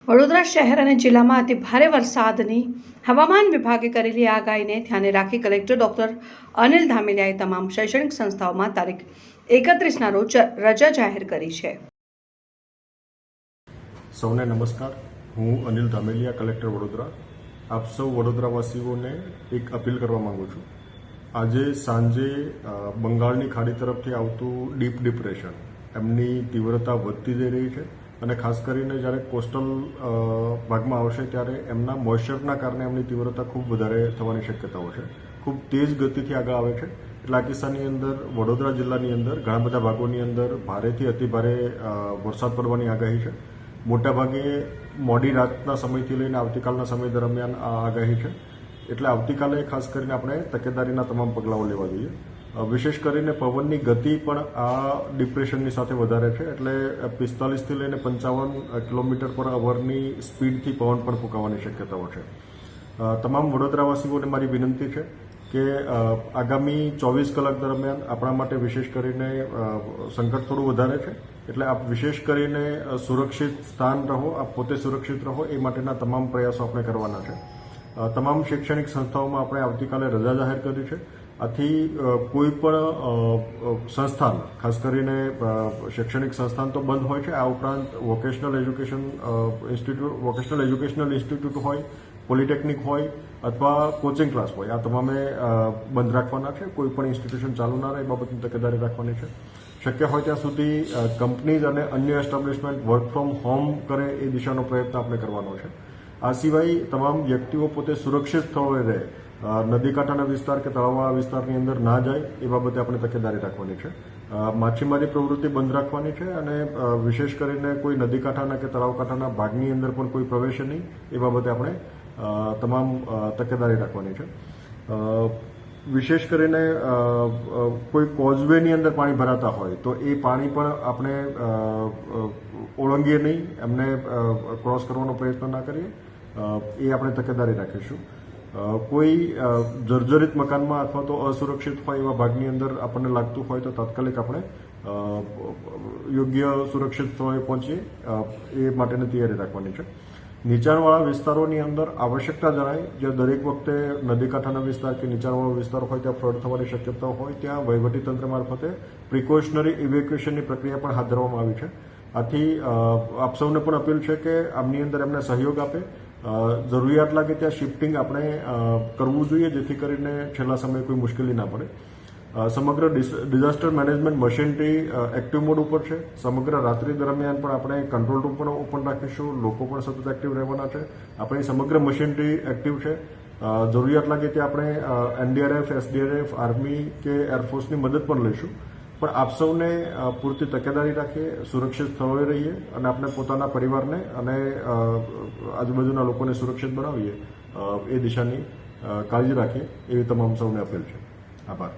વડોદરા શહેર અને જિલ્લામાં અતિ ભારે વરસાદની હવામાન વિભાગે કરેલી આગાહીને ધ્યાને રાખી કલેક્ટર ડોક્ટર અનિલ ધામેલિયાએ તમામ શૈક્ષણિક સંસ્થાઓમાં તારીખ 31ના રોજ રજા જાહેર કરી છે। સૌને નમસ્કાર। હું અનિલ ધામેલિયા, કલેક્ટર વડોદરા। આપ સૌ વડોદરાવાસીઓને એક અપીલ કરવા માંગુ છું। આજે સાંજે બંગાળની ખાડી તરફથી આવતું ડીપ ડિપ્રેશન એમની તીવ્રતા વધતી જઈ રહી છે અને ખાસ કરીને જ્યારે કોસ્ટલ ભાગમાં આવશે ત્યારે એમના મોઇશ્ચરના કારણે એમની તીવ્રતા ખૂબ વધારે થવાની શક્યતાઓ છે। ખૂબ તેજ ગતિથી આગળ આવે છે એટલે આ કિસ્સાની અંદર વડોદરા જિલ્લાની અંદર ઘણા બધા ભાગોની અંદર ભારેથી અતિભારે વરસાદ પડવાની આગાહી છે। મોટાભાગે મોડી રાતના સમયથી લઈને આવતીકાલના સમય દરમિયાન આ આગાહી છે એટલે આવતીકાલે ખાસ કરીને આપણે તકેદારીના તમામ પગલાઓ લેવા જોઈએ। વિશેષ કરીને પવનની ગતિ પણ આ ડિપ્રેશનની સાથે વધારે છે એટલે 45થી લઈને 55 કિલોમીટર પર અવરની સ્પીડથી પવન પણ ફૂંકાવાની શક્યતાઓ છે। તમામ વડોદરાવાસીઓને મારી વિનંતી છે કે આગામી 24 કલાક દરમિયાન આપણા માટે વિશેષ કરીને સંકટ થોડું વધારે છે એટલે આપ વિશેષ કરીને સુરક્ષિત સ્થાન રહો, આપ પોતે સુરક્ષિત રહો એ માટેના તમામ પ્રયાસો આપણે કરવાના છે। તમામ શૈક્ષણિક સંસ્થાઓમાં આપણે આવતીકાલે રજા જાહેર કરી છે। આથી કોઈ પણ સંસ્થાન, ખાસ કરીને શૈક્ષણિક સંસ્થાન તો બંધ હોય છે, આ ઉપરાંત વોકેશનલ એજ્યુકેશનલ ઇન્સ્ટિટ્યૂટ હોય, પોલિટેકનિક હોય અથવા કોચિંગ ક્લાસ હોય, આ તમામે બંધ રાખવાના છે। કોઈ પણ ઇન્સ્ટિટ્યુશન ચાલુ ના રહે એ બાબતની તકેદારી રાખવાની છે। શક્ય હોય ત્યાં સુધી કંપનીઝ અને અન્ય એસ્ટાબ્લિશમેન્ટ વર્ક ફ્રોમ હોમ કરે એ દિશાનો પ્રયત્ન આપણે કરવાનો છે। આ સિવાય તમામ વ્યક્તિઓ પોતે સુરક્ષિત સ્થળોએ રહે, નદી કાંઠાના વિસ્તાર કે તળાવવાળા વિસ્તારની અંદર ના જાય એ બાબતે આપણે તકેદારી રાખવાની છે। માછીમારી પ્રવૃત્તિ બંધ રાખવાની છે અને વિશેષ કરીને કોઈ નદી કાંઠાના કે તળાવ કાંઠાના ભાગની અંદર પણ કોઈ પ્રવેશે નહીં એ બાબતે આપણે તમામ તકેદારી રાખવાની છે। વિશેષ કરીને કોઈ કોઝવેની અંદર પાણી ભરાતા હોય તો એ પાણી પણ આપણે ઓળંગીએ નહીં, એમને ક્રોસ કરવાનો પ્રયત્ન ના કરીએ એ આપણે તકેદારી રાખીશું। કોઈ જર્જરિત મકાનમાં અથવા તો અસુરક્ષિત હોય એવા ભાગની અંદર આપણને લાગતું હોય તો તાત્કાલિક આપણે યોગ્ય સુરક્ષિત સ્થળે પહોંચીએ એ માટેની તૈયારી રાખવાની છે। નીચાણવાળા વિસ્તારોની અંદર આવશ્યકતા જણાય, જ્યાં દરેક વખતે નદી કાંઠાના વિસ્તાર કે નીચાણવાળો વિસ્તાર હોય ત્યાં ફ્લડ થવાની શક્યતા હોય ત્યાં વહીવટીતંત્ર મારફતે પ્રિકોશનરી ઇવેક્યુએશનની પ્રક્રિયા પણ હાથ ધરવામાં આવી છે। આથી આપ સૌને પણ અપીલ છે કે આમની અંદર એમને સહયોગ આપે, જરૂરિયાત લાગે ત્યાં શિફ્ટિંગ આપણે કરવું જોઈએ જેથી કરીને છેલ્લા સમયે કોઈ મુશ્કેલી ના પડે। સમગ્ર disaster management machinery active mode ઉપર છે। સમગ્ર રાત્રિ દરમિયાન પણ આપણે કંટ્રોલ રૂમ પણ ઓપન રાખીશું, લોકો પણ સતત એક્ટિવ રહેવાના છે। આપણી સમગ્ર મશીનરી એક્ટિવ છે। જરૂરિયાત લાગે ત્યાં આપણે એનડીઆરએફ, એસડીઆરએફ, આર્મી કે એરફોર્સની મદદ પણ લઈશું। પણ આપ સૌને પૂરતી તકેદારી રાખીએ, સુરક્ષિત સ્થળોએ રહીએ અને આપણે પોતાના પરિવારને અને આજુબાજુના લોકોને સુરક્ષિત બનાવીએ એ દિશાની કાળજી રાખીએ એવી તમામ સૌને અપીલ છે। આભાર।